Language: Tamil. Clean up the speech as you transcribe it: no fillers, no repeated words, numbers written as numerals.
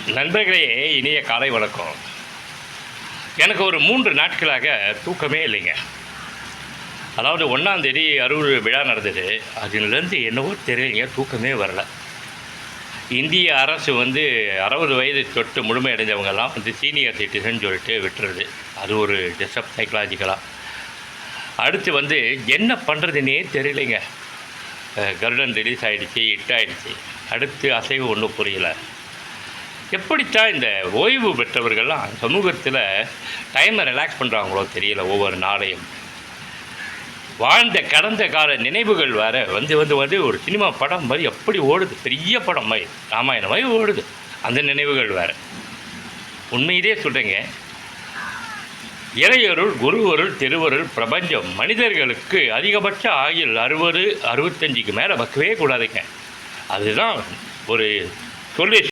நண்பர்களே, இனிய காலை வணக்கம். எனக்கு ஒரு 3 நாட்களாக தூக்கமே இல்லைங்க. அதாவது 1ஆம் தேதி அறுவடை விழா நடந்தது. அதிலேருந்து என்னவோ தெரியலைங்க, தூக்கமே வரல. இந்திய அரசு 60 வயது தொட்டு முழுமையடைஞ்சவங்கெல்லாம் சீனியர் சிட்டிசன் சொல்லிட்டு விட்டுறது. அது ஒரு டிஸ்டர்ப் சைக்கலாஜிக்கலாக. அடுத்து என்ன பண்ணுறதுன்னே தெரியலைங்க. கருடன் ரிலீஸ் ஆகிடுச்சி, ஹிட் ஆகிடுச்சி. அடுத்து அசைவு ஒன்றும் புரியல. எப்படித்தான் இந்த ஓய்வு பெற்றவர்கள்லாம் சமூகத்தில் டைமை ரிலாக்ஸ் பண்ணுறாங்களோ தெரியல. ஒவ்வொரு நாளையும் வாழ்ந்த கடந்த கால நினைவுகள் வேறு வந்து ஒரு சினிமா படம் மாதிரி எப்படி ஓடுது, பெரிய படம் மாதிரி, ராமாயணம் மாதிரி ஓடுது. அந்த நினைவுகள் வேறு. உண்மையிலே சொல்கிறேங்க, இறையருள், குருவருள், திருவருள், பிரபஞ்சம் மனிதர்களுக்கு அதிகபட்ச ஆயுள் 60 65க்கு மேலே வைக்கவே கூடாதுங்க. அதுதான் ஒரு சொல்யூஷன்.